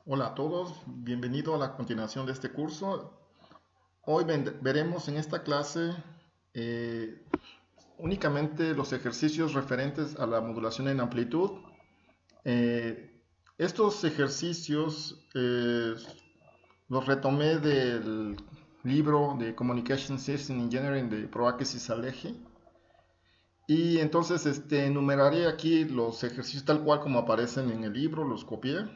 Hola a todos, bienvenido a la continuación de este curso. Hoy veremos en esta clase eh, únicamente los ejercicios referentes a la modulación en amplitud. Estos ejercicios los retomé del libro de Communication System Engineering de Proaques y Salehi. Y entonces enumeraré aquí los ejercicios tal cual como aparecen en el libro, los copié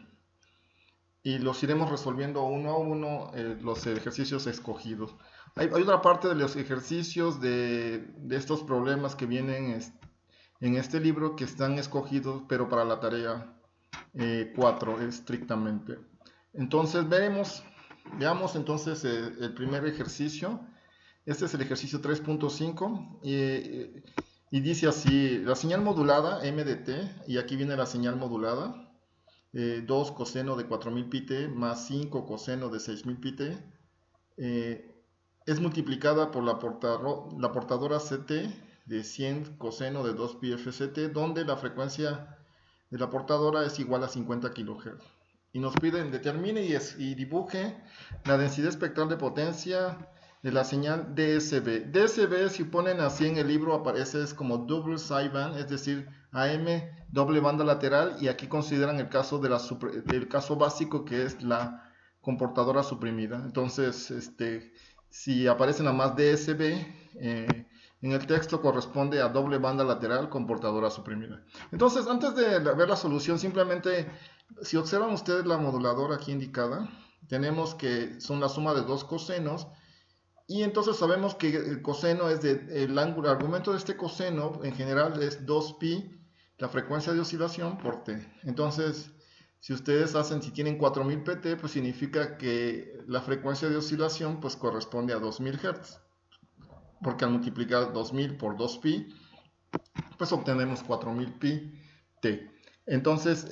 y los iremos resolviendo uno a uno, los ejercicios escogidos. Hay otra parte de los ejercicios de estos problemas que vienen en este libro que están escogidos, pero para la tarea 4 estrictamente. Entonces veamos entonces el primer ejercicio. Este es el ejercicio 3.5 y dice así, la señal modulada m de t, y aquí viene la señal modulada, 2 coseno de 4000 pt más 5 coseno de 6000 pt es multiplicada por la portadora CT de 100 coseno de 2 pi fct, donde la frecuencia de la portadora es igual a 50 kHz. Y nos piden determine y dibuje la densidad espectral de potencia de la señal DSB. DSB, si ponen así en el libro, aparece como double sideband, es decir, AM, doble banda lateral, y aquí consideran el caso, del caso básico, que es la comportadora suprimida. Entonces, si aparece nada más DSB, en el texto corresponde a doble banda lateral comportadora suprimida. Entonces, antes de ver la solución, simplemente, si observan ustedes la moduladora aquí indicada, tenemos que son la suma de dos cosenos, y entonces sabemos que el coseno es el argumento de este coseno en general es 2pi, la frecuencia de oscilación, por t. Entonces, si ustedes si tienen 4000 pt, pues significa que la frecuencia de oscilación pues corresponde a 2000 Hz, porque al multiplicar 2000 por 2pi, pues obtenemos 4000 pi t. Entonces,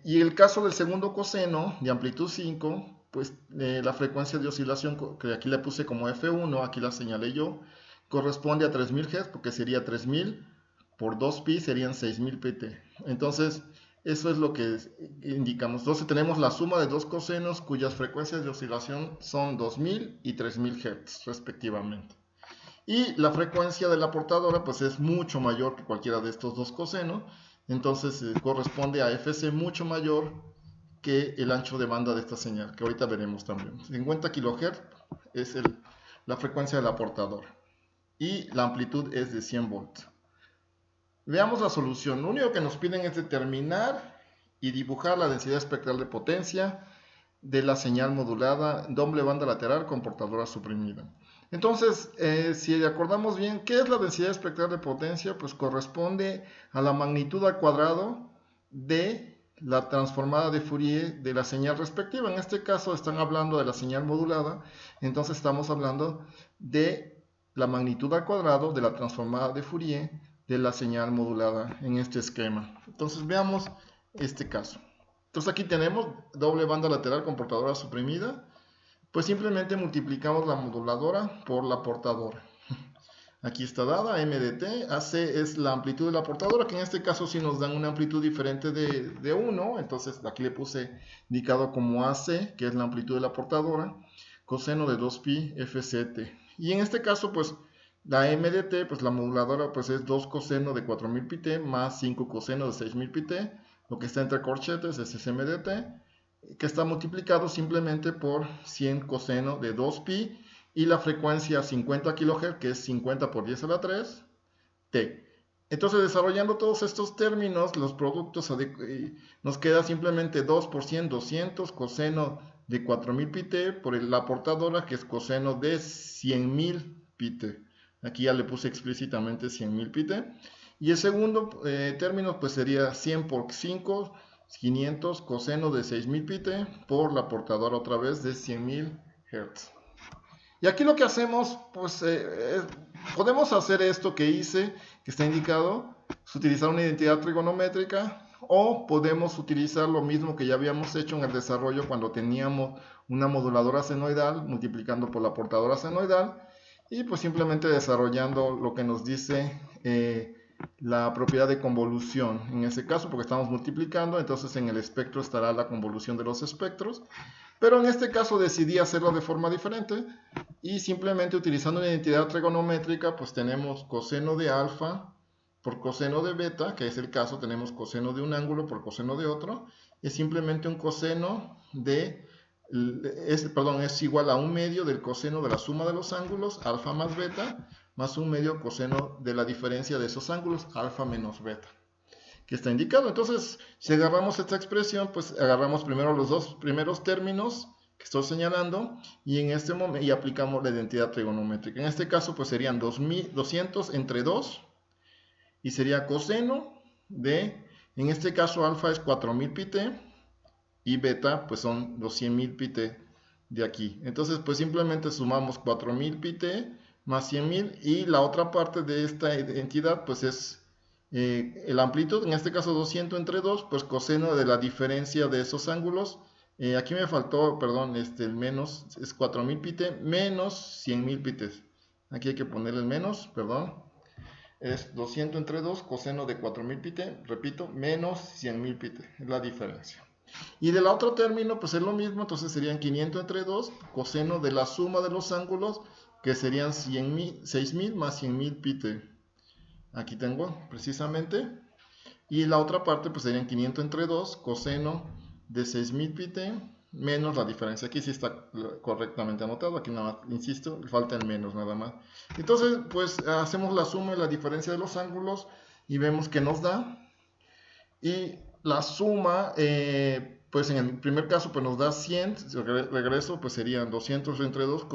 y el caso del segundo coseno de amplitud 5, pues la frecuencia de oscilación, que aquí le puse como F1, aquí la señalé yo, corresponde a 3000 Hz, porque sería 3000 por 2pi serían 6000 pt. Entonces, eso es lo que indicamos. Entonces, tenemos la suma de dos cosenos cuyas frecuencias de oscilación son 2000 y 3000 Hz, respectivamente. Y la frecuencia de la portadora pues es mucho mayor que cualquiera de estos dos cosenos, entonces corresponde a Fc mucho mayor que el ancho de banda de esta señal, que ahorita veremos también. 50 kHz es la frecuencia de la portadora y la amplitud es de 100 volts. Veamos la solución. Lo único que nos piden es determinar y dibujar la densidad espectral de potencia de la señal modulada doble banda lateral con portadora suprimida. Entonces, si acordamos bien, ¿qué es la densidad espectral de potencia? Pues corresponde a la magnitud al cuadrado de la transformada de Fourier de la señal respectiva. En este caso están hablando de la señal modulada, entonces estamos hablando de la magnitud al cuadrado de la transformada de Fourier de la señal modulada en este esquema. Entonces veamos este caso. Entonces aquí tenemos doble banda lateral con portadora suprimida. Pues simplemente multiplicamos la moduladora por la portadora. Aquí está dada, m de t, AC es la amplitud de la portadora, que en este caso sí nos dan una amplitud diferente de 1, entonces aquí le puse indicado como AC, que es la amplitud de la portadora, coseno de 2pi fct. Y en este caso, pues, la m de t, pues la moduladora pues es 2 coseno de 4000 pt más 5 coseno de 6000 pt, lo que está entre corchetes es m de t, que está multiplicado simplemente por 100 coseno de 2pi y la frecuencia 50 kHz, que es 50 por 10 a la 3, t. Entonces, desarrollando todos estos términos, los productos, nos queda simplemente 2 por 100, 200, coseno de 4000 pt por la portadora, que es coseno de 100.000 pt. Aquí ya le puse explícitamente 100.000 pt. Y el segundo término pues sería 100 por 5, 500 coseno de 6000 pt por la portadora otra vez de 100.000 Hz. Y aquí lo que hacemos, pues podemos hacer esto que hice, que está indicado, es utilizar una identidad trigonométrica, o podemos utilizar lo mismo que ya habíamos hecho en el desarrollo cuando teníamos una moduladora senoidal, multiplicando por la portadora senoidal, y pues simplemente desarrollando lo que nos dice la propiedad de convolución. En ese caso, porque estamos multiplicando, entonces en el espectro estará la convolución de los espectros. Pero en este caso decidí hacerlo de forma diferente y simplemente utilizando una identidad trigonométrica, pues tenemos coseno de alfa por coseno de beta, que es el caso, tenemos coseno de un ángulo por coseno de otro, es simplemente un coseno de, es igual a un medio del coseno de la suma de los ángulos, alfa más beta, más un medio coseno de la diferencia de esos ángulos, alfa menos beta, que está indicado. Entonces, si agarramos esta expresión, pues agarramos primero los dos primeros términos que estoy señalando y en este momento y aplicamos la identidad trigonométrica. En este caso, pues serían 200 entre 2 y sería coseno de, en este caso alfa es 4000 pi t y beta pues son los 100.000 pi t de aquí. Entonces pues simplemente sumamos 4000 pi t más 100.000 y la otra parte de esta entidad pues es el amplitud, en este caso 200 entre 2, pues coseno de la diferencia de esos ángulos. Aquí me faltó, perdón, el menos es 4000 pi t menos 100.000 pi t. Aquí hay que ponerle el menos, perdón. Es 200 entre 2, coseno de 4000 pi t, repito, menos 100.000 pi t, es la diferencia. Y del otro término, pues es lo mismo, entonces serían 500 entre 2, coseno de la suma de los ángulos, que serían 6.000 más 100.000 pi t. Aquí tengo, precisamente. Y la otra parte, pues serían 500 entre 2, coseno de 6.000 pi t, menos la diferencia. Aquí sí está correctamente anotado, aquí nada más, insisto, falta el menos nada más. Entonces, pues hacemos la suma y la diferencia de los ángulos y vemos que nos da. Y la suma, pues en el primer caso, pues nos da 100, regreso, pues serían 200 entre 2,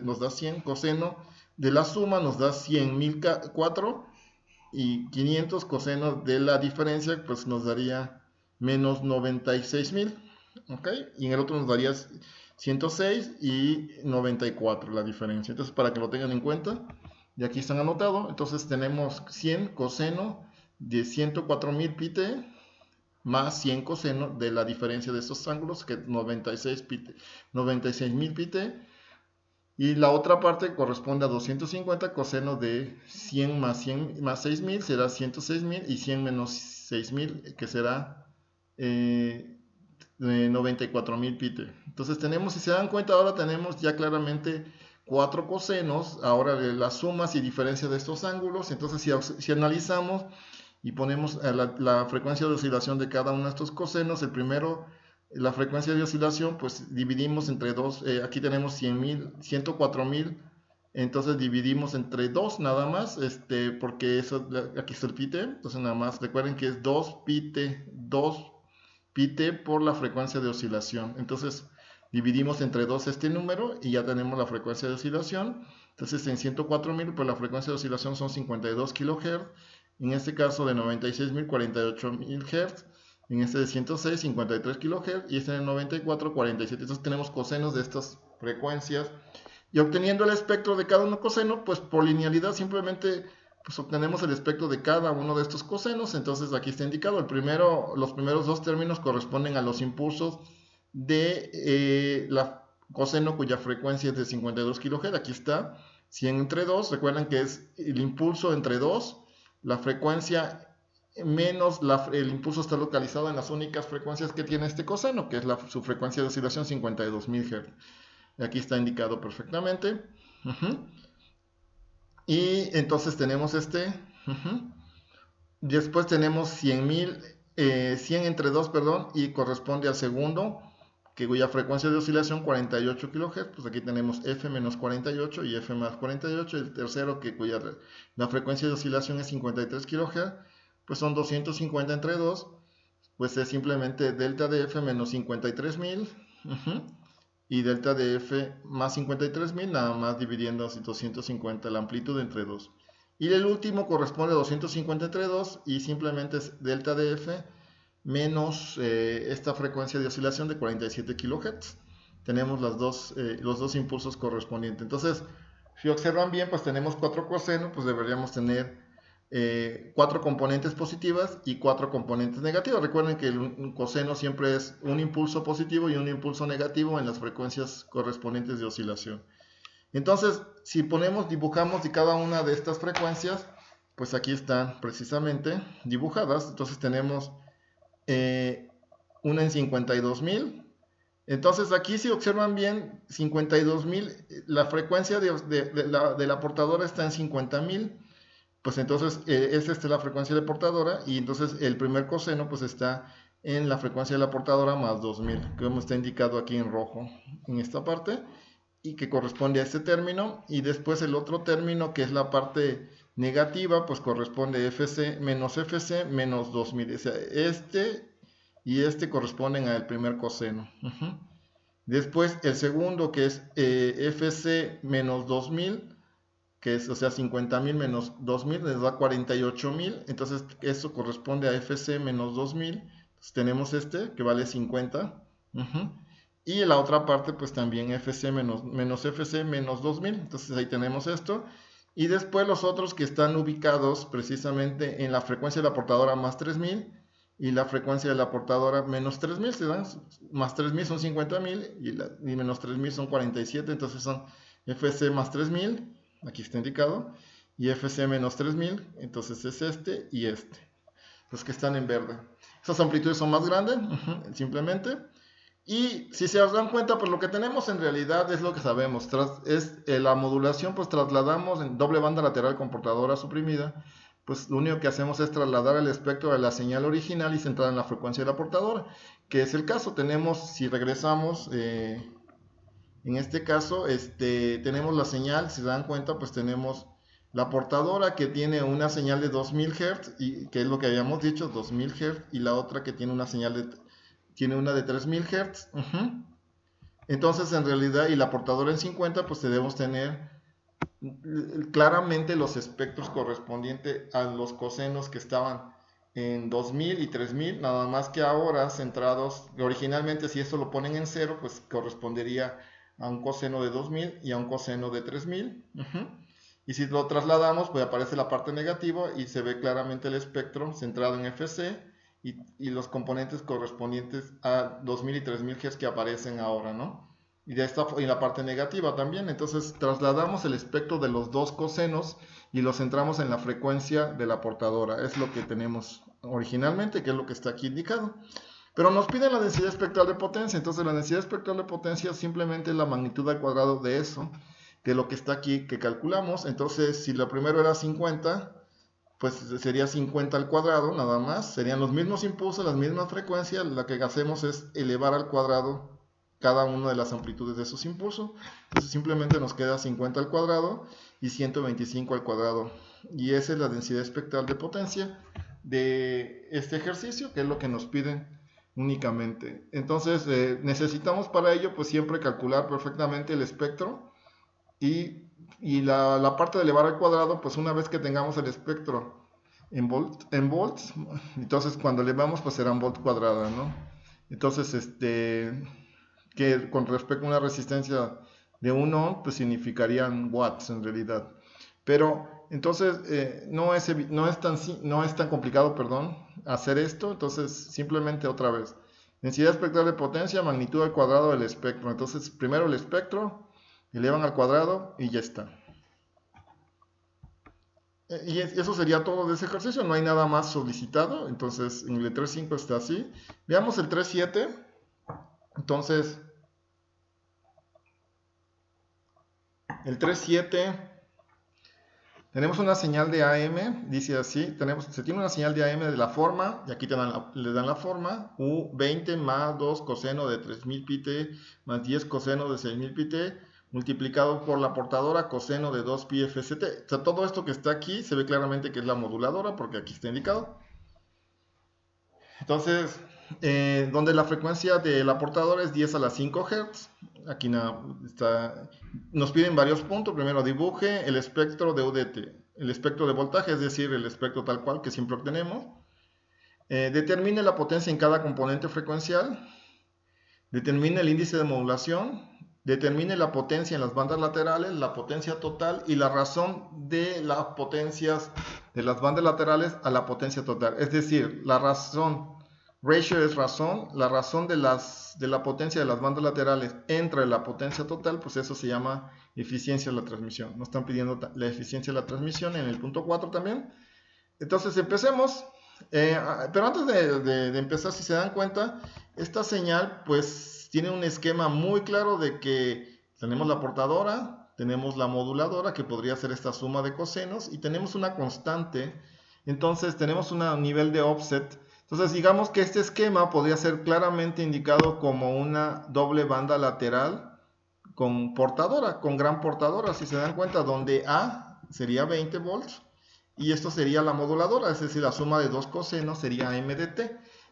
nos da 100, coseno de la suma nos da 100.004 y 500 coseno de la diferencia, pues nos daría menos 96.000. ¿Ok? Y en el otro nos daría 106 y 94 la diferencia. Entonces, para que lo tengan en cuenta, y aquí están anotados. Entonces, tenemos 100 coseno de 104.000 pi t más 100 coseno de la diferencia de estos ángulos, que es 96.000 pi t. Y la otra parte corresponde a 250 coseno de 100 más 6.000 será 106.000 y 100 menos 6.000 que será 94.000 pi t. Entonces tenemos, si se dan cuenta, ahora tenemos ya claramente 4 cosenos, ahora de las sumas y diferencias de estos ángulos. Entonces si analizamos y ponemos la frecuencia de oscilación de cada uno de estos cosenos, el primero, la frecuencia de oscilación, pues dividimos entre 2, aquí tenemos 104.000, entonces dividimos entre 2 nada más, porque eso, aquí está el pi t, entonces nada más recuerden que es 2 pi t por la frecuencia de oscilación. Entonces dividimos entre 2 este número y ya tenemos la frecuencia de oscilación. Entonces en 104.000 pues la frecuencia de oscilación son 52 kHz, en este caso de 96.000 48.000 Hz, en este de 106 53 kHz y este de 94 47. Entonces tenemos cosenos de estas frecuencias y obteniendo el espectro de cada uno coseno, pues por linealidad simplemente pues obtenemos el espectro de cada uno de estos cosenos. Entonces aquí está indicado, los primeros dos términos corresponden a los impulsos de la coseno cuya frecuencia es de 52 kHz. Aquí está 100 entre 2, recuerden que es el impulso entre 2, la frecuencia menos el impulso está localizado en las únicas frecuencias que tiene este coseno, que es su frecuencia de oscilación 52.000 Hz. Aquí está indicado perfectamente. Y entonces tenemos después tenemos 100 entre 2, perdón, y corresponde al segundo, cuya frecuencia de oscilación 48 kHz, pues aquí tenemos F menos 48 y F más 48, el tercero cuya la frecuencia de oscilación es 53 kHz, pues son 250 entre 2, pues es simplemente delta de F menos 53.000, y delta de F más 53.000, nada más dividiendo 250 la amplitud entre 2. Y el último corresponde a 250 entre 2 y simplemente es delta de F menos esta frecuencia de oscilación de 47 kHz. Tenemos los dos impulsos correspondientes. Entonces, si observan bien, pues tenemos 4 cosenos, pues deberíamos tener 4 componentes positivas y 4 componentes negativas. Recuerden que el coseno siempre es un impulso positivo y un impulso negativo en las frecuencias correspondientes de oscilación. Entonces, si dibujamos de cada una de estas frecuencias, pues aquí están precisamente dibujadas. Entonces tenemos una en 52.000. Entonces aquí, si observan bien, 52.000, la frecuencia de la portadora está en 50.000. Pues entonces esta es la frecuencia de portadora, y entonces el primer coseno pues está en la frecuencia de la portadora más 2000, como está indicado aquí en rojo en esta parte, y que corresponde a este término. Y después el otro término, que es la parte negativa, pues corresponde a FC menos 2000. O sea, este y este corresponden al primer coseno. Después el segundo, que es FC menos 2000, que es, o sea, 50.000 menos 2.000 les da 48.000. Entonces eso corresponde a FC menos 2.000. Entonces tenemos este que vale 50. Y la otra parte pues también FC menos FC menos 2.000. Entonces ahí tenemos esto. Y después los otros que están ubicados precisamente en la frecuencia de la portadora más 3.000 y la frecuencia de la portadora menos 3.000. Se dan más 3.000 son 50.000 y menos 3.000 son 47. Entonces son FC más 3.000. Aquí está indicado, y FC menos 3000, entonces es este y este, los que están en verde. Estas amplitudes son más grandes, simplemente, y si se dan cuenta, pues lo que tenemos en realidad es lo que sabemos, es la modulación, pues trasladamos en doble banda lateral con portadora suprimida, pues lo único que hacemos es trasladar el espectro de la señal original y centrada en la frecuencia de la portadora, que es el caso. Tenemos, si regresamos, en este caso, tenemos la señal. Si se dan cuenta, pues tenemos la portadora que tiene una señal de 2000 Hz, y que es lo que habíamos dicho, 2000 Hz, y la otra que tiene una señal tiene una de 3000 Hz. Entonces, en realidad, y la portadora en 50, pues debemos tener claramente los espectros correspondientes a los cosenos que estaban en 2000 y 3000, nada más que ahora centrados. Originalmente, si esto lo ponen en 0, pues correspondería a un coseno de 2000 y a un coseno de 3000. Y si lo trasladamos, pues aparece la parte negativa y se ve claramente el espectro centrado en FC y los componentes correspondientes a 2000 y 3000 Hz que aparecen ahora, ¿no? Y la parte negativa también. Entonces trasladamos el espectro de los dos cosenos y lo centramos en la frecuencia de la portadora. Es lo que tenemos originalmente, que es lo que está aquí indicado. Pero nos piden la densidad espectral de potencia. Entonces la densidad espectral de potencia simplemente es la magnitud al cuadrado de eso, de lo que está aquí, que calculamos. Entonces, si lo primero era 50, pues sería 50 al cuadrado, nada más. Serían los mismos impulsos, las mismas frecuencias. Lo que hacemos es elevar al cuadrado cada una de las amplitudes de esos impulsos. Entonces simplemente nos queda 50 al cuadrado y 125 al cuadrado. Y esa es la densidad espectral de potencia de este ejercicio, que es lo que nos piden únicamente. Entonces necesitamos para ello pues siempre calcular perfectamente el espectro, y la parte de elevar al cuadrado, pues una vez que tengamos el espectro en volts, entonces cuando elevamos pues serán volt cuadrada, ¿no? Entonces que con respecto a una resistencia de 1 ohm pues significarían watts en realidad. Pero entonces no es tan complicado, perdón, hacer esto. Entonces simplemente otra vez, densidad espectral de potencia, magnitud al cuadrado del espectro. Entonces primero el espectro, elevan al cuadrado y ya está. Y eso sería todo de ese ejercicio, no hay nada más solicitado. Entonces en el 3.5 está así. Veamos el 3.7. Entonces el 3.7, tenemos una señal de AM, dice así, se tiene una señal de AM de la forma, y aquí le dan la forma, U20 más 2 coseno de 3000 pt más 10 coseno de 6000 pt, multiplicado por la portadora coseno de 2 pi fct. O sea, todo esto que está aquí se ve claramente que es la moduladora, porque aquí está indicado. Entonces, donde la frecuencia de la portadora es 10 a la 5 Hz, aquí nos piden varios puntos. Primero, dibuje el espectro de UDT, el espectro de voltaje, es decir, el espectro tal cual que siempre obtenemos. Determine la potencia en cada componente frecuencial. Determine el índice de modulación. Determine la potencia en las bandas laterales, la potencia total y la razón de las potencias de las bandas laterales a la potencia total. Es decir, la razón, ratio es razón, la razón de la potencia de las bandas laterales entre la potencia total, pues eso se llama eficiencia de la transmisión. Nos están pidiendo la eficiencia de la transmisión en el punto 4 también. Entonces empecemos. Pero antes de empezar, si se dan cuenta, esta señal pues tiene un esquema muy claro de que tenemos la portadora, tenemos la moduladora, que podría ser esta suma de cosenos, y tenemos una constante. Entonces tenemos un nivel de offset. Entonces digamos que este esquema podría ser claramente indicado como una doble banda lateral con portadora, con gran portadora. Si se dan cuenta, donde A sería 20 volts y esto sería la moduladora, es decir, la suma de dos cosenos sería MDT.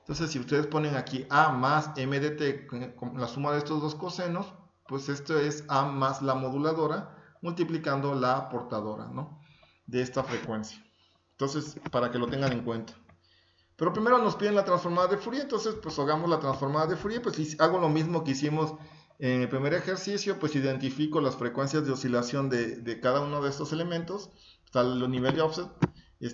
Entonces, si ustedes ponen aquí A más MDT, con la suma de estos dos cosenos, pues esto es A más la moduladora multiplicando la portadora, ¿no?, de esta frecuencia. Entonces, para que lo tengan en cuenta. Pero primero nos piden la transformada de Fourier, entonces pues hagamos la transformada de Fourier. Pues hago lo mismo que hicimos en el primer ejercicio, pues identifico las frecuencias de oscilación de cada uno de estos elementos. Está el nivel de offset,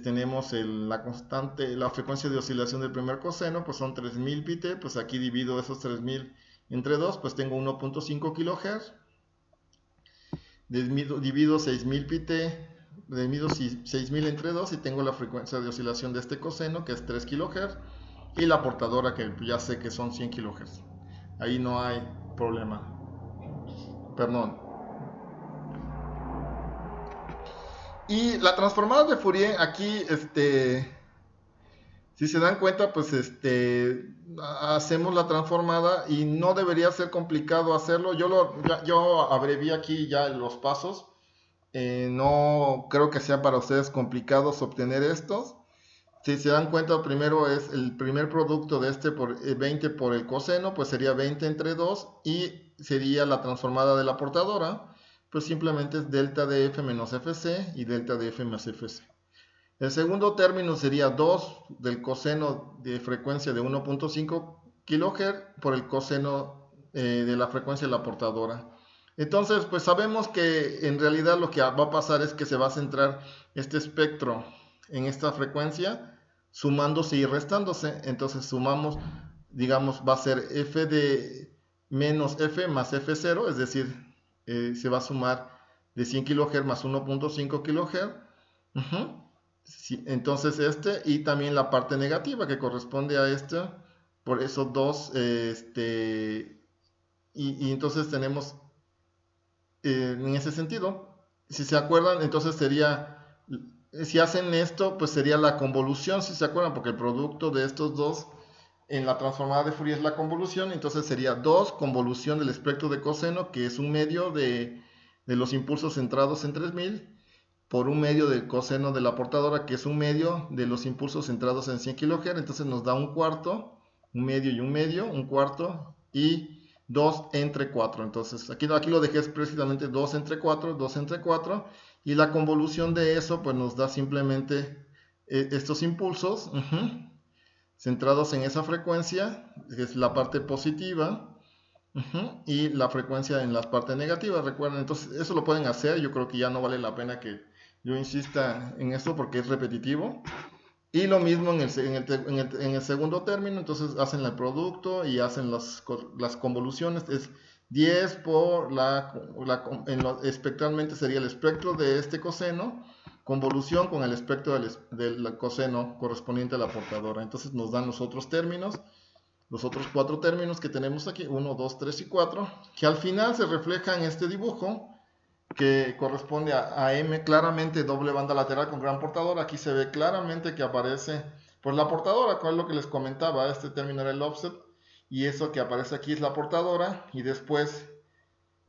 tenemos la constante, la frecuencia de oscilación del primer coseno, pues son 3000 pt, pues aquí divido esos 3000 entre 2, pues tengo 1.5 kHz, divido 6000 pt, divido 6000 entre 2 y tengo la frecuencia de oscilación de este coseno, que es 3 kHz, y la portadora, que ya sé que son 100 kHz. Ahí no hay problema. Perdón. Y la transformada de Fourier, aquí, si se dan cuenta, pues hacemos la transformada y no debería ser complicado hacerlo. Yo abrevié aquí ya los pasos. No creo que sea para ustedes complicados obtener estos. Si se dan cuenta, primero es el primer producto de por 20 por el coseno, pues sería 20 entre 2 y sería la transformada de la portadora, pues simplemente es delta de f menos fc y delta de f más fc. El segundo término sería 2 del coseno de frecuencia de 1.5 kHz por el coseno de la frecuencia de la portadora. Entonces, pues sabemos que en realidad lo que va a pasar es que se va a centrar este espectro en esta frecuencia, sumándose y restándose. Entonces sumamos, digamos, va a ser f de menos f más f0, es decir, se va a sumar de 100 kHz más 1.5 kHz. Sí, entonces y también la parte negativa que corresponde a por esos dos, y entonces tenemos, en ese sentido, si se acuerdan, entonces sería, si hacen esto, pues sería la convolución, si se acuerdan, porque el producto de estos dos en la transformada de Fourier es la convolución, entonces sería 2 convolución del espectro de coseno, que es un medio de los impulsos centrados en 3000, por un medio del coseno de la portadora, que es un medio de los impulsos centrados en 100 kHz, entonces nos da un cuarto, un medio y un medio, un cuarto, y 2 entre 4. Entonces aquí lo dejé precisamente 2 entre 4, 2 entre 4, y la convolución de eso pues nos da simplemente estos impulsos centrados en esa frecuencia, que es la parte positiva, y la frecuencia en las partes negativas, recuerden. Entonces eso lo pueden hacer, yo creo que ya no vale la pena que yo insista en esto porque es repetitivo. Y lo mismo en el segundo término, entonces hacen el producto y hacen las convoluciones. Es 10 por espectralmente sería el espectro de este coseno, convolución con el espectro del coseno correspondiente a la portadora. Entonces nos dan los otros términos, los otros 4 términos que tenemos aquí, 1, 2, 3 y 4, que al final se refleja en este dibujo, que corresponde a M, claramente doble banda lateral con gran portadora. Aquí se ve claramente que aparece pues la portadora, cual es lo que les comentaba, este término era el offset, y eso que aparece aquí es la portadora, y después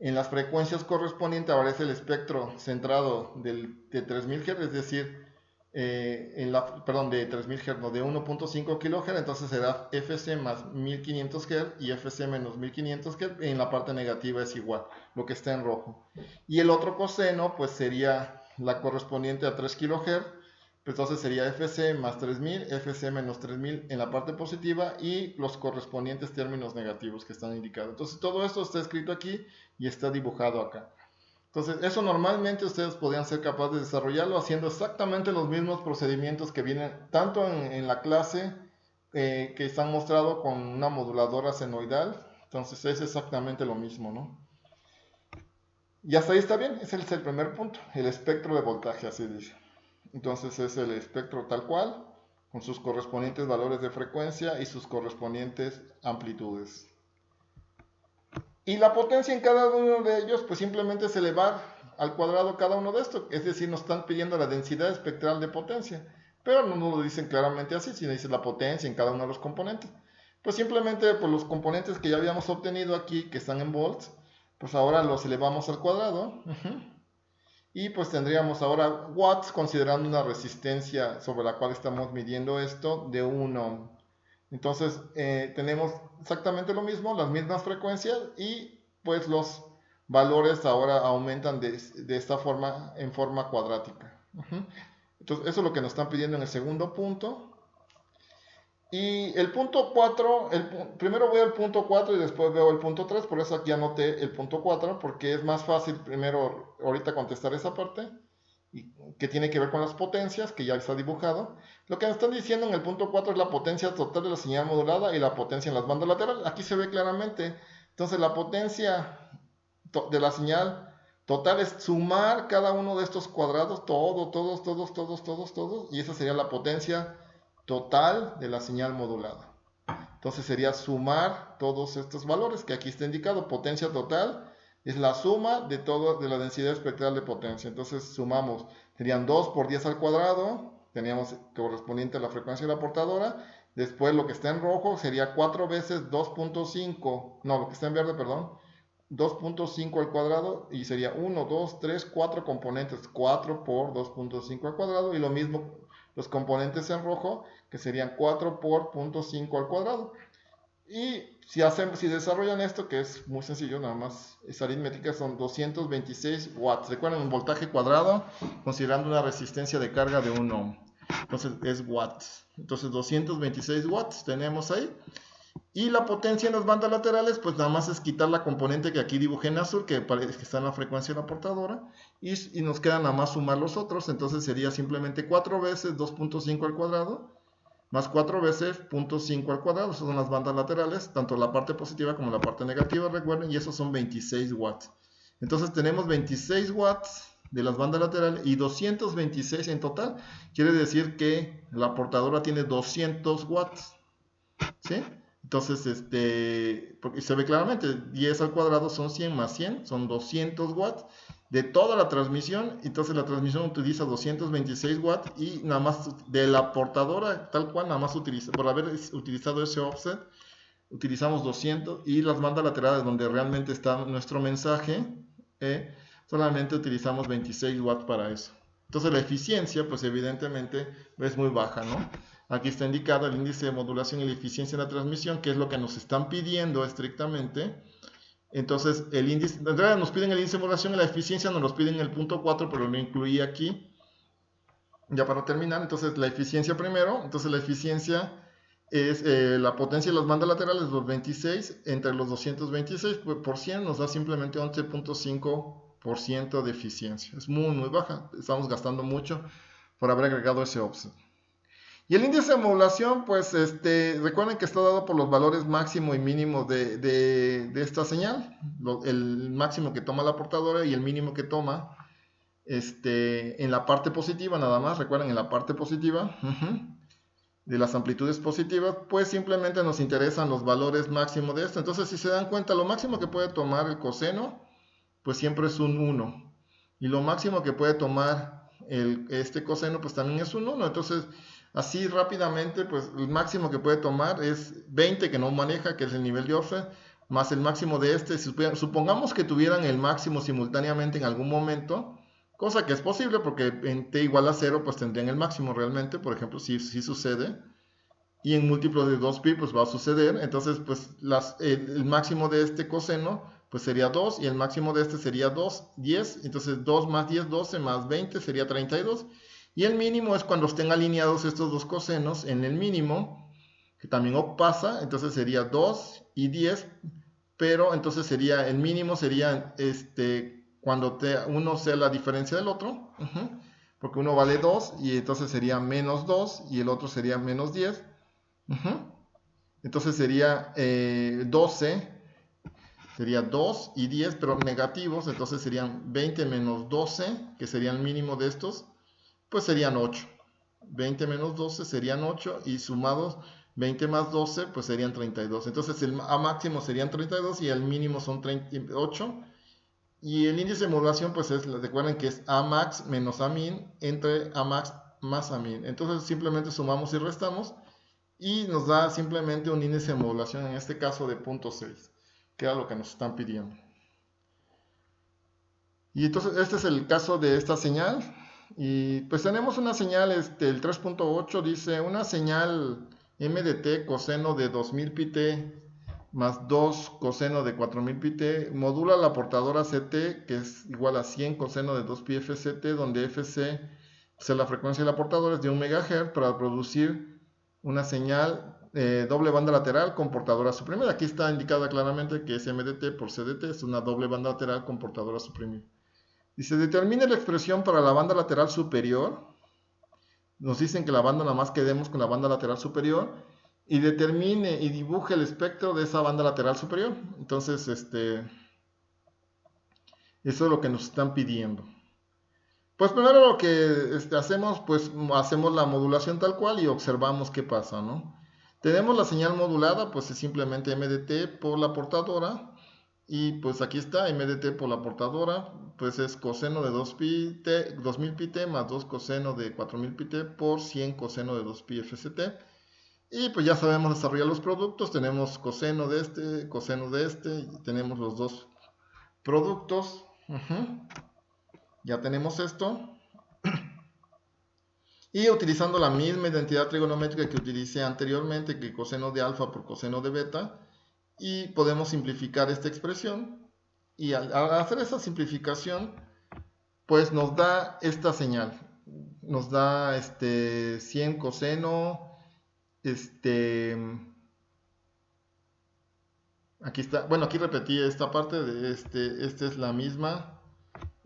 en las frecuencias correspondientes aparece el espectro centrado de 3000 Hz, es decir, de 3000 Hz, no, de 1.5 kHz, entonces será FC más 1500 Hz y FC menos 1500 Hz, en la parte negativa es igual, lo que está en rojo. Y el otro coseno, pues sería la correspondiente a 3 kHz, pues entonces sería FC más 3000, FC menos 3000 en la parte positiva y los correspondientes términos negativos que están indicados. Entonces todo esto está escrito aquí y está dibujado acá. Entonces eso normalmente ustedes podrían ser capaces de desarrollarlo haciendo exactamente los mismos procedimientos que vienen tanto en la clase que están mostrados con una moduladora senoidal. Entonces es exactamente lo mismo, ¿no? Y hasta ahí está bien, ese es el primer punto, el espectro de voltaje, así dice. Entonces es el espectro tal cual, con sus correspondientes valores de frecuencia y sus correspondientes amplitudes. Y la potencia en cada uno de ellos, pues simplemente es elevar al cuadrado cada uno de estos. Es decir, nos están pidiendo la densidad espectral de potencia. Pero no nos lo dicen claramente así, sino dice la potencia en cada uno de los componentes. Pues simplemente por los componentes que ya habíamos obtenido aquí, que están en volts, pues ahora los elevamos al cuadrado. Y pues tendríamos ahora watts, considerando una resistencia sobre la cual estamos midiendo esto de 1 ohm. Entonces tenemos exactamente lo mismo, las mismas frecuencias, y pues los valores ahora aumentan de esta forma, en forma cuadrática. Entonces eso es lo que nos están pidiendo en el segundo punto. Y el punto 4, primero voy al punto 4 y después veo el punto 3, por eso aquí anoté el punto 4, porque es más fácil primero ahorita contestar esa parte, que tiene que ver con las potencias, que ya está dibujado. Lo que nos están diciendo en el punto 4 es la potencia total de la señal modulada y la potencia en las bandas laterales. Aquí se ve claramente. Entonces la potencia de la señal total es sumar cada uno de estos cuadrados, todos, y esa sería la potencia total de la señal modulada. Entonces sería sumar todos estos valores que aquí está indicado. Potencia total es la suma de todo de la densidad espectral de potencia. Entonces sumamos, serían 2 por 10 al cuadrado, teníamos correspondiente a la frecuencia de la portadora. Después lo que está en rojo sería 4 veces 2.5, no, lo que está en verde, perdón, 2.5 al cuadrado, y sería 1, 2, 3, 4 componentes, 4 por 2.5 al cuadrado, y lo mismo los componentes en rojo, que serían 4 por 0.5 al cuadrado. Y si desarrollan esto, que es muy sencillo, nada más es aritmética, son 226 watts. Recuerden, un voltaje cuadrado, considerando una resistencia de carga de 1 ohm. Entonces es watts. Entonces 226 watts tenemos ahí. Y la potencia en las bandas laterales, pues nada más es quitar la componente que aquí dibujé en azul, que parece que está en la frecuencia de la portadora, y nos queda nada más sumar los otros. Entonces sería simplemente 4 veces 2.5 al cuadrado, más 4 veces 0.5 al cuadrado. Esas son las bandas laterales, tanto la parte positiva como la parte negativa, recuerden, y esos son 26 watts. Entonces tenemos 26 watts de las bandas laterales y 226 en total. Quiere decir que la portadora tiene 200 watts, ¿sí? Entonces, porque se ve claramente, 10 al cuadrado son 100 más 100, son 200 watts de toda la transmisión. Entonces la transmisión utiliza 226 watts y nada más de la portadora tal cual, nada más por haber utilizado ese offset, utilizamos 200, y las bandas laterales donde realmente está nuestro mensaje, solamente utilizamos 26 watts para eso. Entonces la eficiencia, pues evidentemente es muy baja, ¿no? Aquí está indicado el índice de modulación y la eficiencia en la transmisión, que es lo que nos están pidiendo estrictamente. Entonces, el índice, en realidad nos piden el índice de modulación y la eficiencia, nos los piden en el punto 4, pero lo incluí aquí. Ya para terminar, entonces la eficiencia primero. Entonces la eficiencia es la potencia de las bandas laterales, los 26, entre los 226 por 100 nos da simplemente 11.5% de eficiencia. Es muy, muy baja. Estamos gastando mucho por haber agregado ese offset. Y el índice de modulación, pues recuerden que está dado por los valores máximo y mínimo de esta señal. El máximo que toma la portadora y el mínimo que toma en la parte positiva, nada más. Recuerden, en la parte positiva de las amplitudes positivas, pues simplemente nos interesan los valores máximos de esto. Entonces, si se dan cuenta, lo máximo que puede tomar el coseno, pues siempre es un 1. Y lo máximo que puede tomar este coseno, pues también es un 1. Entonces, así rápidamente, pues el máximo que puede tomar es 20, que no maneja, que es el nivel de offset, más el máximo de supongamos que tuvieran el máximo simultáneamente en algún momento, cosa que es posible porque en t igual a 0 pues tendrían el máximo realmente, por ejemplo, si sucede, y en múltiplos de 2pi pues va a suceder. Entonces pues el máximo de este coseno pues sería 2, y el máximo de este sería 2, 10, entonces 2 más 10, 12, más 20 sería 32, y el mínimo es cuando estén alineados estos dos cosenos en el mínimo, que también pasa, entonces sería 2 y 10, pero entonces sería, el mínimo sería cuando uno sea la diferencia del otro, porque uno vale 2, y entonces sería menos 2, y el otro sería menos 10, entonces sería 12, sería 2 y 10, pero negativos, entonces serían 20 menos 12, que sería el mínimo de estos, pues serían 8. 20 menos 12 serían 8 y sumados 20 más 12 pues serían 32. Entonces el A máximo serían 32 y el mínimo son 38. Y el índice de modulación pues recuerden que es A max menos A min entre A max más A min. Entonces simplemente sumamos y restamos y nos da simplemente un índice de modulación, en este caso de 0.6, que era lo que nos están pidiendo. Y entonces este es el caso de esta señal. Y pues tenemos una señal, el 3.8 dice una señal MDT coseno de 2000 pt más 2 coseno de 4000 pt modula la portadora CT, que es igual a 100 coseno de 2 pi FCT, donde FC es la frecuencia de la portadora, es de 1 MHz, para producir una señal doble banda lateral con portadora suprimida. Aquí está indicada claramente que es MDT por CDT, es una doble banda lateral con portadora suprimida. Dice, determine la expresión para la banda lateral superior. Nos dicen que la banda nada más quedemos con la banda lateral superior. Y determine y dibuje el espectro de esa banda lateral superior. Entonces, eso es lo que nos están pidiendo. Pues primero lo que hacemos, pues hacemos la modulación tal cual y observamos qué pasa, ¿no? Tenemos la señal modulada, pues es simplemente MDT por la portadora. Y pues aquí está, MDT por la portadora, pues es coseno de 2000 pt más 2 coseno de 4000 pt por 100 coseno de 2 pi FCT. Y pues ya sabemos desarrollar los productos, tenemos coseno de este, y tenemos los dos productos. Ya tenemos esto. Y utilizando la misma identidad trigonométrica que utilicé anteriormente, que coseno de alfa por coseno de beta, y podemos simplificar esta expresión, y al hacer esa simplificación pues nos da esta señal, nos da 100 coseno, aquí está, bueno, aquí repetí esta parte de esta es la misma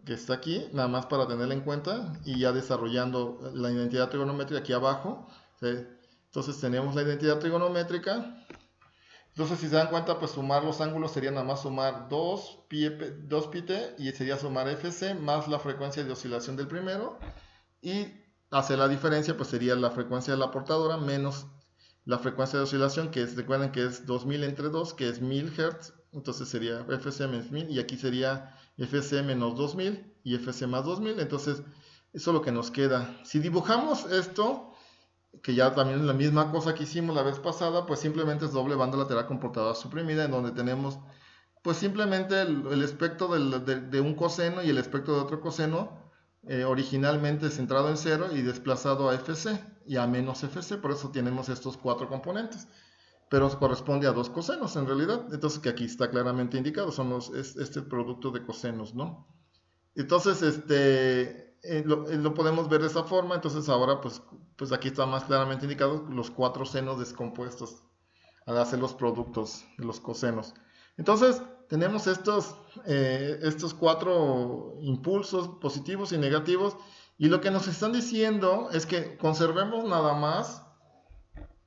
que está aquí, nada más para tenerla en cuenta, y ya desarrollando la identidad trigonométrica aquí abajo, ¿sí? Entonces tenemos la identidad trigonométrica. Entonces, si se dan cuenta, pues sumar los ángulos sería nada más sumar 2 pi t y sería sumar FC más la frecuencia de oscilación del primero. Y hacer la diferencia, pues sería la frecuencia de la portadora menos la frecuencia de oscilación, que recuerden que es 2000 entre 2, que es 1000 Hz. Entonces sería FC menos 1000 y aquí sería FC menos 2000 y FC más 2000. Entonces, eso es lo que nos queda. Si dibujamos esto, que ya también es la misma cosa que hicimos la vez pasada, pues simplemente es doble banda lateral con portadora suprimida, en donde tenemos pues simplemente el espectro de un coseno y el espectro de otro coseno, originalmente centrado en 0 y desplazado a FC y a menos FC, por eso tenemos estos 4 componentes, pero corresponde a 2 cosenos en realidad, entonces que aquí está claramente indicado, son este producto de cosenos, ¿no? Entonces, lo podemos ver de esa forma. Entonces ahora pues aquí está más claramente indicado los 4 senos descompuestos al hacer los productos de los cosenos. Entonces tenemos estos 4 impulsos positivos y negativos, y lo que nos están diciendo es que conservemos nada más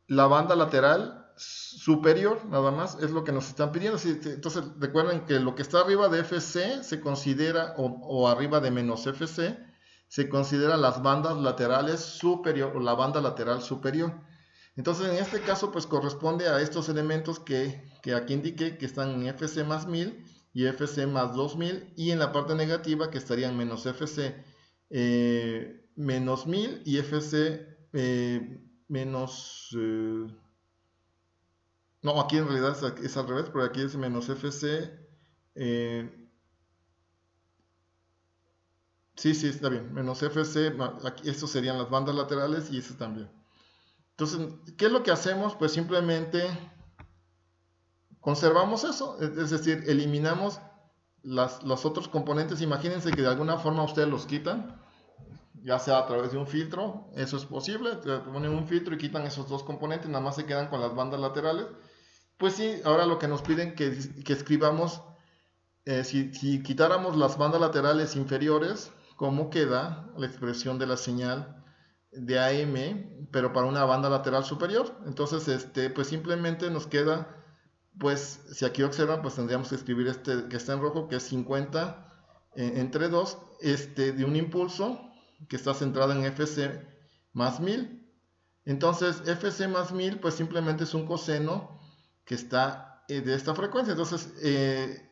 la banda lateral superior, nada más, es lo que nos están pidiendo. Entonces recuerden que lo que está arriba de FC se considera, o arriba de menos FC, se consideran las bandas laterales superior, o la banda lateral superior. Entonces en este caso pues corresponde a estos elementos que aquí indiqué, que están en FC más 1000 y FC más 2000, y en la parte negativa que estarían menos FC menos 1000 y FC menos... no, aquí en realidad es al revés, pero aquí es menos FC. Sí, está bien. Menos FC, aquí, estos serían las bandas laterales y este también. Entonces, ¿qué es lo que hacemos? Pues simplemente conservamos eso, es decir, eliminamos los otros componentes. Imagínense que de alguna forma ustedes los quitan, ya sea a través de un filtro, eso es posible, ponen un filtro y quitan esos 2 componentes, nada más se quedan con las bandas laterales. Pues sí, ahora lo que nos piden que escribamos, si quitáramos las bandas laterales inferiores, ¿cómo queda la expresión de la señal de AM, pero para una banda lateral superior? Entonces, pues simplemente nos queda, pues si aquí observan, pues tendríamos que escribir que está en rojo, que es 50 entre 2, de un impulso, que está centrada en Fc más 1000. Entonces, Fc más 1000, pues simplemente es un coseno que está de esta frecuencia. Entonces,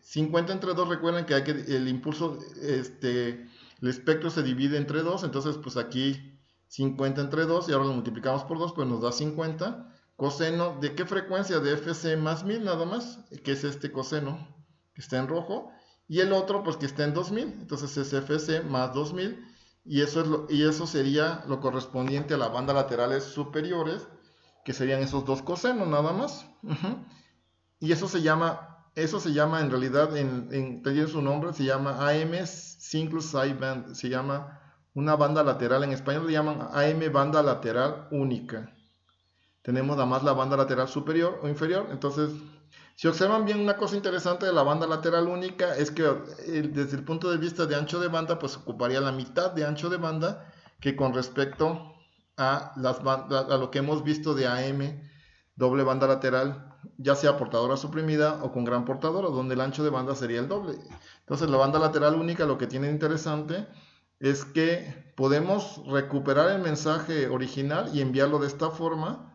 50 entre 2, recuerden que, el impulso, el espectro se divide entre 2. Entonces, pues aquí 50 entre 2, y ahora lo multiplicamos por 2, pues nos da 50. Coseno, ¿de qué frecuencia? De Fc más 1000 nada más, que es este coseno que está en rojo. Y el otro, pues que está en 2000. Entonces es Fc más 2000. Y eso sería lo correspondiente a las bandas laterales superiores, que serían esos dos cosenos nada más. Y eso se llama en realidad, tiene su nombre, se llama AM Single Side Band, se llama una banda lateral, en español le llaman AM banda lateral única. Tenemos nada más la banda lateral superior o inferior. Entonces, si observan bien, una cosa interesante de la banda lateral única es que desde el punto de vista de ancho de banda, pues ocuparía la mitad de ancho de banda que con respecto a lo que hemos visto de AM, doble banda lateral, ya sea portadora suprimida o con gran portadora, donde el ancho de banda sería el doble. Entonces, la banda lateral única, lo que tiene interesante es que podemos recuperar el mensaje original y enviarlo de esta forma,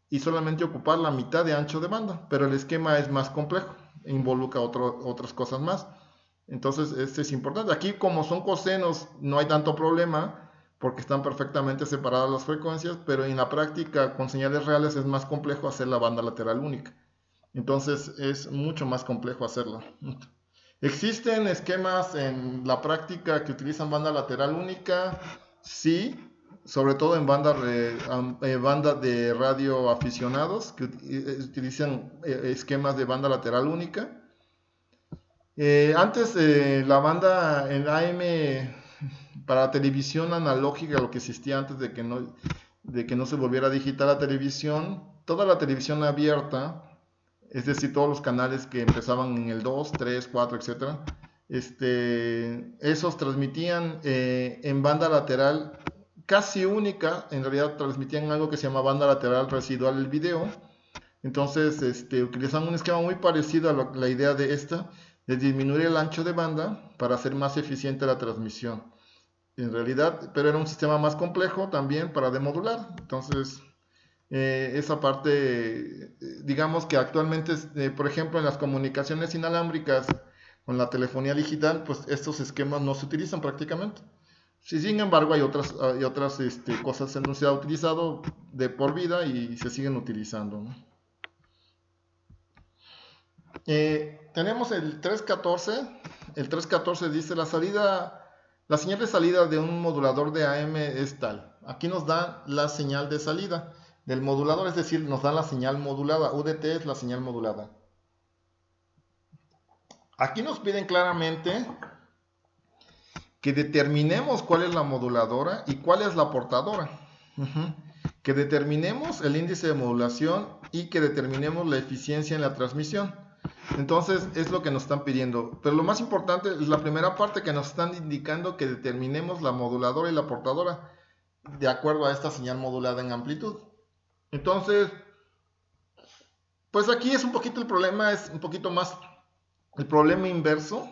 y solamente ocupar la mitad de ancho de banda, pero el esquema es más complejo, involucra otras cosas más. Entonces, este es importante. Aquí, como son cosenos, no hay tanto problema, porque están perfectamente separadas las frecuencias, pero en la práctica, con señales reales, es más complejo hacer la banda lateral única. Entonces, es mucho más complejo hacerlo. ¿Existen esquemas en la práctica que utilizan banda lateral única? Sí, sobre todo en bandas de radio aficionados que utilizan esquemas de banda lateral única. Antes la banda en AM para televisión analógica, lo que existía antes de que no se volviera digital la televisión, toda la televisión abierta, es decir, todos los canales que empezaban en el 2, 3, 4, etc., esos transmitían en banda lateral casi única. En realidad transmitían algo que se llama banda lateral residual del video. Entonces, utilizaban un esquema muy parecido a la idea de disminuir el ancho de banda para hacer más eficiente la transmisión. En realidad, pero era un sistema más complejo también para demodular. Entonces, esa parte, digamos que actualmente, por ejemplo, en las comunicaciones inalámbricas con la telefonía digital, pues estos esquemas no se utilizan prácticamente. Sí, sin embargo, hay otras cosas que no se ha utilizado de por vida y se siguen utilizando, ¿no? Tenemos el 314. El 314 dice: la señal de salida de un modulador de AM es tal. Aquí nos da la señal de salida del modulador, es decir, nos da la señal modulada. UDT es la señal modulada. Aquí nos piden claramente que determinemos cuál es la moduladora y cuál es la portadora. Que determinemos el índice de modulación y que determinemos la eficiencia en la transmisión. Entonces es lo que nos están pidiendo. Pero lo más importante es la primera parte, que nos están indicando que determinemos la moduladora y la portadora de acuerdo a esta señal modulada en amplitud. Entonces, pues aquí es un poquito el problema, es un poquito más el problema inverso.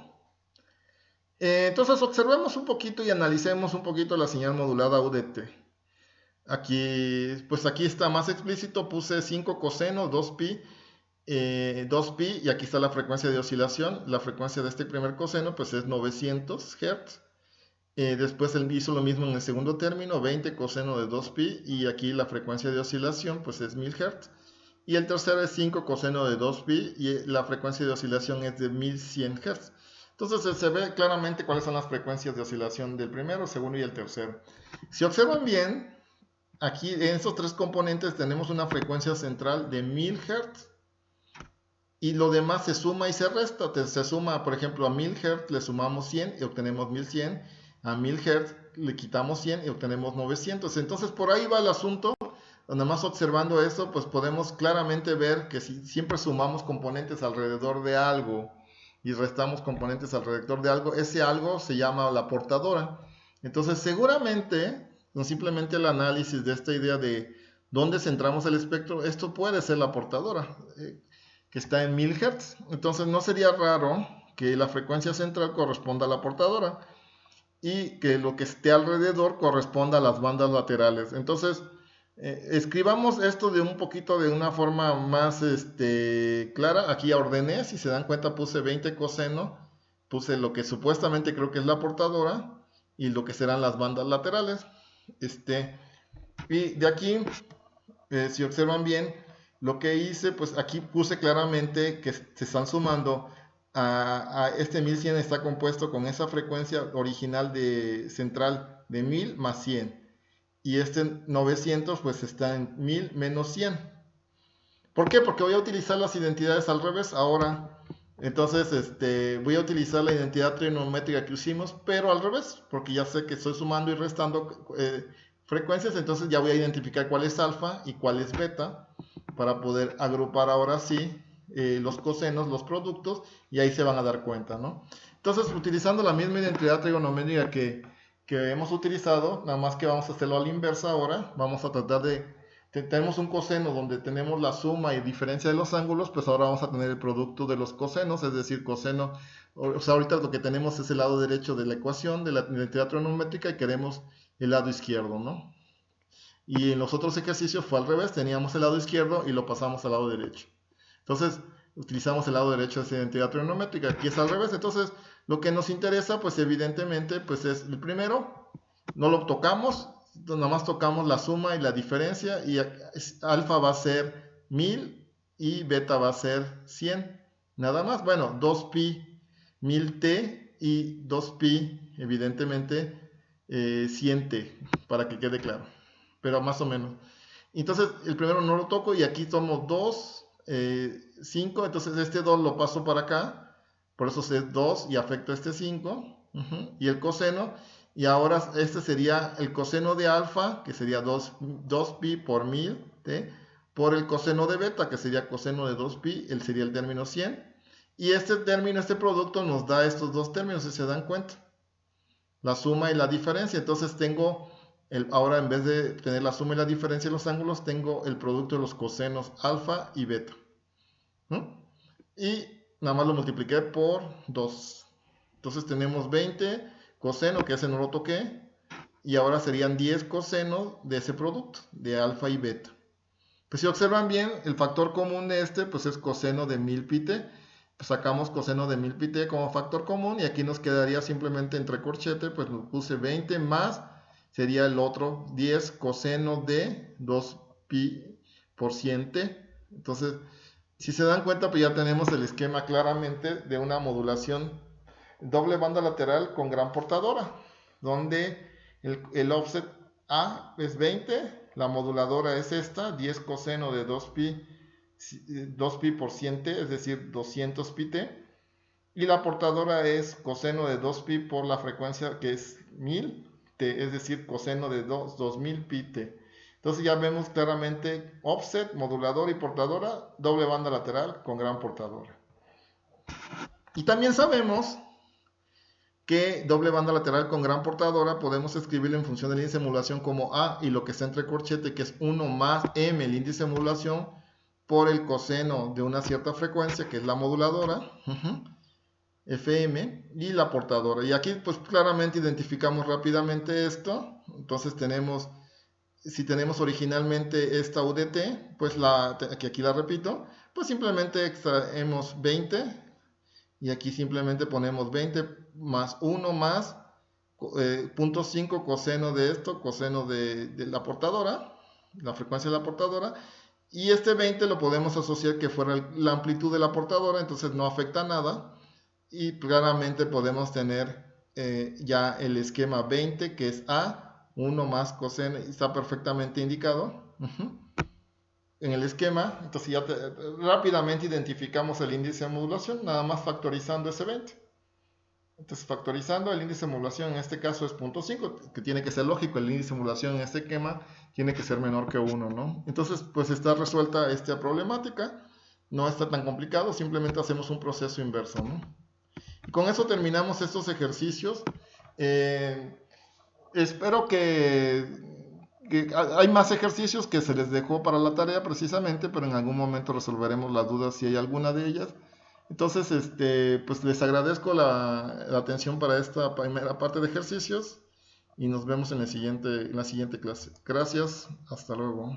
Entonces observemos un poquito y analicemos un poquito la señal modulada UDT. Aquí, pues aquí está más explícito, puse 5 coseno, 2pi, 2pi, y aquí está la frecuencia de oscilación. La frecuencia de este primer coseno pues es 900 Hz. Después él hizo lo mismo en el segundo término, 20 coseno de 2pi, y aquí la frecuencia de oscilación pues es 1000 Hz. Y el tercero es 5 coseno de 2pi y la frecuencia de oscilación es de 1100 Hz. Entonces se ve claramente cuáles son las frecuencias de oscilación del primero, segundo y el tercero. Si observan bien, aquí en estos tres componentes tenemos una frecuencia central de 1000 Hz. Y lo demás se suma y se resta. Se suma, por ejemplo, a 1000 Hz le sumamos 100 y obtenemos 1100. A 1000 Hz le quitamos 100 y obtenemos 900. Entonces por ahí va el asunto. Nada más observando eso, pues podemos claramente ver que si siempre sumamos componentes alrededor de algo y restamos componentes alrededor de algo, ese algo se llama la portadora. Entonces seguramente, no simplemente el análisis de esta idea de dónde centramos el espectro, esto puede ser la portadora, que está en 1000 Hz. Entonces no sería raro que la frecuencia central corresponda a la portadora. y que lo que esté alrededor corresponda a las bandas laterales. Entonces, escribamos esto de un poquito de una forma más clara. Aquí ya ordené, si se dan cuenta puse 20 coseno, puse lo que supuestamente creo que es la portadora y lo que serán las bandas laterales. Y de aquí, si observan bien, lo que hice, pues aquí puse claramente que se están sumando a este 1100 está compuesto con esa frecuencia original de central de 1000 más 100. Y este 900 pues está en 1000 menos 100. ¿Por qué? Porque voy a utilizar las identidades al revés ahora. Entonces voy a utilizar la identidad trigonométrica que hicimos, pero al revés, porque ya sé que estoy sumando y restando frecuencias, entonces ya voy a identificar cuál es alfa y cuál es beta, para poder agrupar ahora sí los cosenos, los productos, y ahí se van a dar cuenta, ¿no? Entonces, utilizando la misma identidad trigonométrica que hemos utilizado, nada más que vamos a hacerlo a la inversa ahora, vamos a tratar de, tenemos un coseno donde tenemos la suma y diferencia de los ángulos, pues ahora vamos a tener el producto de los cosenos, es decir, coseno, o sea, ahorita lo que tenemos es el lado derecho de la ecuación de la identidad trigonométrica y queremos el lado izquierdo, ¿no? Y en los otros ejercicios fue al revés, teníamos el lado izquierdo y lo pasamos al lado derecho. Entonces, utilizamos el lado derecho de esa identidad trigonométrica, aquí es al revés. Entonces, lo que nos interesa, pues evidentemente, pues es el primero, no lo tocamos, nada más tocamos la suma y la diferencia, y alfa va a ser 1000 y beta va a ser 100, nada más. Bueno, 2pi 1000t y 2pi, evidentemente, 100t, para que quede claro, pero más o menos. Entonces, el primero no lo toco y aquí tomo 2, 5, entonces este 2 lo paso para acá, por eso es 2 y afecto este 5, y el coseno, y ahora este sería el coseno de alfa, que sería 2pi por 1000, ¿sí? Por el coseno de beta, que sería coseno de 2pi, él sería el término 100, y este término, este producto nos da estos dos términos, si se dan cuenta, la suma y la diferencia. Entonces tengo, ahora en vez de tener la suma y la diferencia de los ángulos, tengo el producto de los cosenos alfa y beta, ¿no? Y nada más lo multipliqué por 2. Entonces tenemos 20 coseno, que ese no lo toqué, y ahora serían 10 cosenos de ese producto, de alfa y beta. Pues si observan bien, el factor común de este pues es coseno de 1000 pi t. Pues sacamos coseno de 1000 pi t como factor común, y aquí nos quedaría simplemente entre corchete, pues lo puse 20 más, sería el otro 10 coseno de 2 pi por 100 t. Entonces, si se dan cuenta, pues ya tenemos el esquema claramente de una modulación doble banda lateral con gran portadora, donde el offset A es 20, la moduladora es esta, 10 coseno de 2pi por 100t, es decir, 200 pi t, y la portadora es coseno de 2pi por la frecuencia que es 1000t, es decir, coseno de 2000 pi t. Entonces ya vemos claramente offset, modulador y portadora, doble banda lateral con gran portadora. Y también sabemos que doble banda lateral con gran portadora podemos escribirlo en función del índice de modulación como A y lo que está entre corchete, que es 1 más M, el índice de modulación, por el coseno de una cierta frecuencia, que es la moduladora, FM, y la portadora. Y aquí pues claramente identificamos rápidamente esto. Entonces tenemos, si tenemos originalmente esta UDT, pues aquí la repito, pues simplemente extraemos 20, y aquí simplemente ponemos 20 más 1 más 0.5 coseno de esto, coseno de la portadora, la frecuencia de la portadora, y este 20 lo podemos asociar que fuera la amplitud de la portadora, entonces no afecta nada, y claramente podemos tener ya el esquema 20, que es A, 1 más coseno, y está perfectamente indicado en el esquema. Entonces ya rápidamente identificamos el índice de modulación, nada más factorizando ese 20. Entonces factorizando el índice de modulación en este caso es 0.5, que tiene que ser lógico, el índice de modulación en este esquema tiene que ser menor que 1, ¿no? Entonces pues está resuelta esta problemática, no está tan complicado, simplemente hacemos un proceso inverso, ¿no? Y con eso terminamos estos ejercicios. Espero que hay más ejercicios que se les dejó para la tarea precisamente, pero en algún momento resolveremos las dudas si hay alguna de ellas. Entonces, pues les agradezco la atención para esta primera parte de ejercicios y nos vemos en la siguiente clase. Gracias, hasta luego.